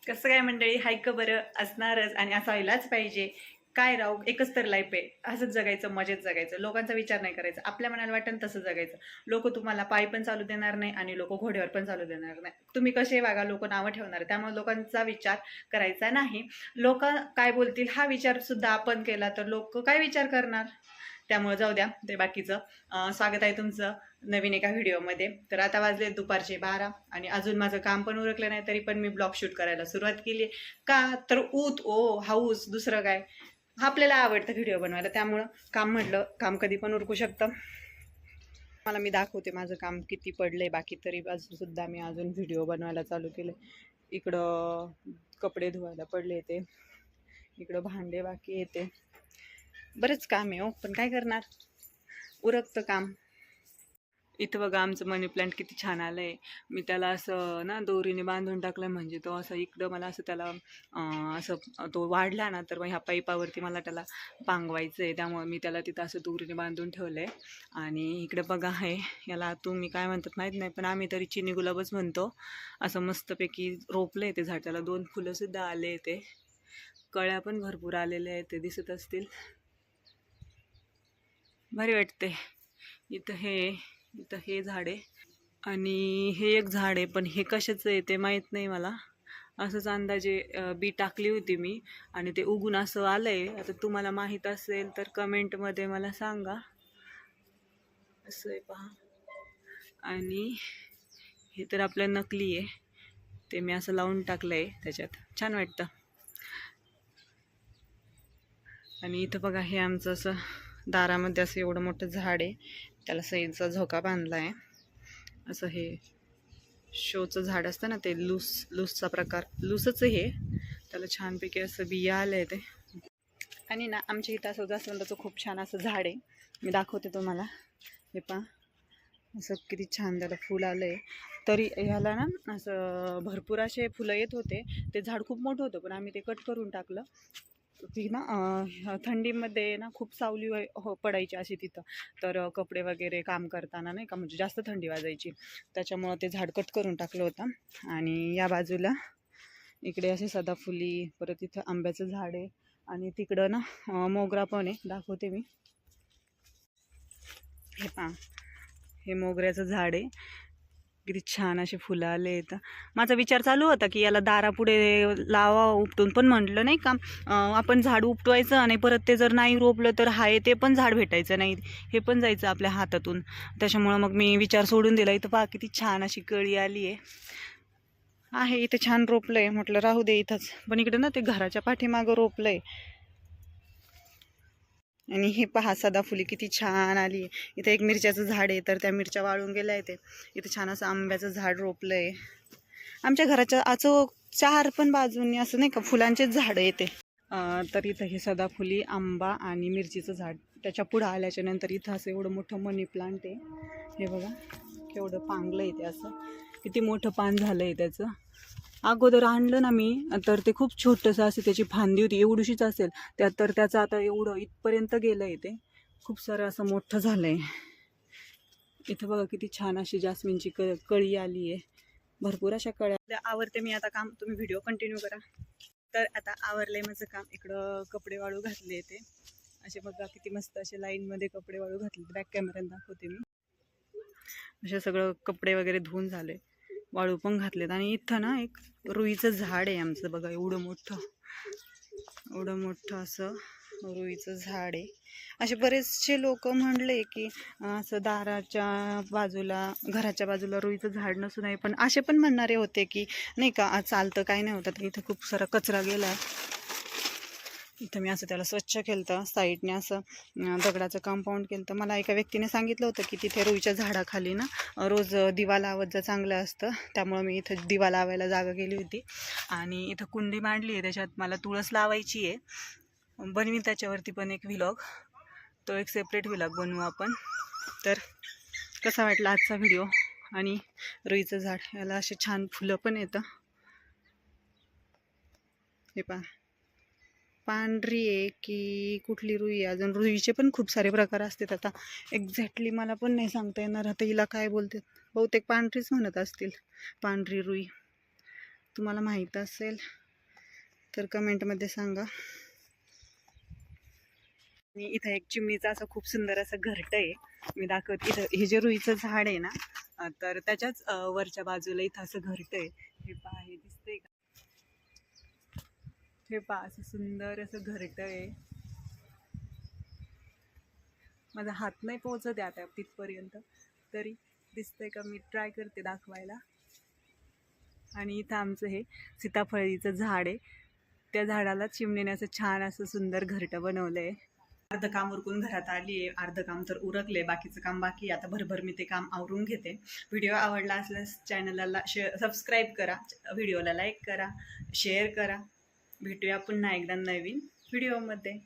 कसं काय मंडळी, हाय का बरं असणारच आणि असायलाच पाहिजे. काय राव, एकच तर लाईफ आहे, असंच जगायचं, मजेत जगायचं, लोकांचा विचार नाही करायचा, आपल्या मनाला वाटेल तसं जगायचं. लोक तुम्हाला पायी पण चालू देणार नाही आणि लोक घोड्यावर पण चालू देणार नाही. तुम्ही कसे वागा लोक नावं ठेवणार, त्यामुळे लोकांचा विचार करायचा नाही. लोक काय बोलतील हा विचार सुद्धा आपण केला तर लोक काय विचार करणार. त्यामुळे जाऊ द्या ते बाकीचं. स्वागत आहे तुमचं नवीन एका व्हिडिओमध्ये. तर आता वाजले दुपारचे 12 आणि अजून माझं काम पण उरकलं नाही, तरी पण मी ब्लॉग शूट करायला सुरुवात केली. का तर हाऊस दुसरं काय, आपल्याला आवडतं व्हिडिओ बनवायला, त्यामुळं काम म्हटलं काम कधी पण उरकू शकतं. मला मी दाखवते माझं काम किती पडलंय बाकी, तरी अजून सुद्धा मी अजून व्हिडिओ बनवायला चालू केले. इकडं कपडे धुवायला पडले ते, इकडं भांडे बाकी येते, बरेच काम आहे हो, पण काय करणार, उरकतं काम. इथं बघा आमचं मनी प्लांट किती छान आलंय. मी त्याला असं ना दोरीने बांधून टाकलं, म्हणजे तो असं इकडं मला असं त्याला असं तो वाढला ना, तर मग ह्या पाईपावरती मला त्याला पांगवायचं आहे, त्यामुळे मी त्याला तिथं असं दोरीने बांधून ठेवलं आहे. आणि इकडे बघा आहे, याला तुम्ही काय म्हणतात माहीत नाही, पण आम्ही तरी चिनी गुलाबच म्हणतो. असं मस्तपैकी रोपलं आहे ते झाड, त्याला 2 फुलंसुद्धा आले, ते कळ्या पण भरपूर आलेल्या आहेत, ते दिसत असतील, भारी वाटते. इथं हे झाड आहे आणि हे एक झाड आहे, पण हे कशाचं आहे ते माहीत नाही मला. असंच अंदाजे बी टाकली होती मी आणि ते उगून असं आलंय. आता तुम्हाला माहीत असेल तर कमेंटमध्ये मला सांगा. असं आहे पहा. आणि हे तर आपलं नकली आहे, ते मी असं लावून टाकलं आहे त्याच्यात, छान वाटतं. आणि इथं बघा, हे आमचं असं दारामध्ये असं एवढं मोठं झाड आहे, त्याला सईचा झोका बांधला आहे. असं हे शोचं झाड असतं ना, ते लूसचा प्रकार, लूसच हे, त्याला छानपैकी असं बिया आलं आहे ते. आणि ना आमच्या इथं असं जास्वंदाचं खूप छान असं झाड आहे, मी दाखवते तुम्हाला. हे पहा, असं किती छान त्याला फूल आलं आहे. तरी ह्याला ना असं भरपूर असे फुलं येत होते, ते झाड खूप मोठं होतं, पण आम्ही ते कट करून टाकलं. ती ना थंडीमध्ये ना खूप सावली पडायची अशी तिथं, तर कपडे वगैरे काम करताना नाही का, म्हणजे जास्त थंडी वाजायची, त्याच्यामुळं ते झाड कट करून टाकलं होतं. आणि या बाजूला इकडे असे सदाफुली, परत इथं आंब्याचं झाड आहे आणि तिकडं ना मोगरा पण आहे, दाखवते मी. हे पहा, हे मोगऱ्याचं झाड आहे, किती छान असे फुलं आले आहेत. माझा विचार चालू होता की याला दारापुढे लावा उपटून, पण म्हटलं नाही का, आपण झाड उपटवायचं आणि परत ते जर नाही रोपलं तर हाय ते पण झाड भेटायचं नाही, हे पण जायचं आपल्या हातातून. त्याच्यामुळं मग मी विचार सोडून दिला. इथं पहा किती छान अशी कळी आली आहे इथे, छान रोपलंय, म्हटलं राहू दे इथंच. पण इकडे ना ते घराच्या पाठीमागं रोपलंय. आणि हे पहा सदाफुली किती छान आली. इथे एक मिरच्याचं झाड आहे, तर त्या मिरच्या वाळून गेल्या आहेत. इथे छान असं आंब्याचं झाड रोपलंय. आमच्या घराच्या आचो 4 पण बाजूनी असं नाही का फुलांचेच झाडं येते. तर इथं हे सदाफुली, आंबा आणि मिरचीचं झाड. त्याच्या पुढं आल्याच्या नंतर इथं असं एवढं मोठं मनी प्लांट आहे. हे बघा केवढं पांगलं आहे ते, असं किती मोठं पान झालं आहे त्याचं. अगोदर आणलं ना मी, तर ते खूप छोटंसं असं त्याची फांदी होती, एवढीशीच असेल त्यात, तर त्याचं आता एवढं इथपर्यंत गेलं आहे, ते खूप सारं असं मोठं झालं आहे. इथं बघा किती छान अशी जास्मिनची कळी आली आहे, भरपूर अशा कळ्या. आवरते मी आता काम, तुम्ही व्हिडिओ कंटिन्यू करा. तर आता आवरलंय माझं काम. इकडं कपडे वाळू घातले ते, असे बघा किती मस्त असे लाईनमध्ये कपडे वाळू घातले. बॅक कॅमेऱ्यात दाखवते मी. असे सगळं कपडे वगैरे धुवून झाले, वाळू पण घातलेत. आणि इथं ना एक रुईचं झाड आहे आमचं, बघा एवढं मोठं असं रुईचं झाड आहे. असे बरेचसे लोक म्हणले की असं दाराच्या बाजूला, घराच्या बाजूला रुईचं झाड नसू नये, पण असे पण म्हणणारे होते की नाही का चालतं, काय नाही होतं. इथं खूप सारा कचरा गेला. इथं मी असं त्याला स्वच्छ केलं, साईडने असं दगडाचं कंपाऊंड केलं. मला एका व्यक्तीने सांगितलं होतं की तिथे रुईच्या झाडाखाली ना रोज दिवा लावत जा, चांगलं असतं. त्यामुळं मी इथं दिवा लावायला जागा केली होती. आणि इथं कुंडी मांडली आहे, त्याच्यात मला तुळस लावायची आहे. बनवीन त्याच्यावरती पण एक व्हिलॉग, तो एक सेपरेट व्हिलॉग बनवू आपण. तर कसा वाटला आजचा व्हिडिओ. आणि रुईचं झाड, याला असे छान फुलं पण येतं. हे पहा, पांढरी आहे की कुठली रुई आहे, अजून रुईचे पण खूप सारे प्रकार असतात. आता एक्झॅक्टली मला पण नाही सांगता येणार आता हिला काय बोलतात, बहुतेक पांढरीच म्हणत असतील, पांढरी रुई. तुम्हाला माहीत असेल तर कमेंटमध्ये सांगा. आणि इथं एक चिमणीचं असं खूप सुंदर असं घरटं आहे, मी दाखवते. इथं हे जे रुईचं झाड आहे ना, तर त्याच्याच वरच्या बाजूला इथं असं घरटं आहे. हे पहा, हे दिसतंय का? हे पहा, असं सुंदर असं घरटं आहे. माझा हात नाही पोहोचत आहे आता तिथपर्यंत, तरी दिसतंय का? मी ट्राय करते दाखवायला. आणि इथं आमचं हे सीताफळीचं झाड आहे, त्या झाडाला चिमणीने असं छान असं सुंदर घरटं बनवलं आहे. अर्ध काम उरकून घरात आली आहे, अर्ध काम तर उरकले, बाकीचं काम बाकी. आता भरभर मी ते काम आवरून घेते. व्हिडिओ आवडला असल्यास चॅनलला सबस्क्राईब करा, व्हिडिओला लाईक करा, शेअर करा. भेटूया पुन्हा एकदा नवीन व्हिडिओमध्ये.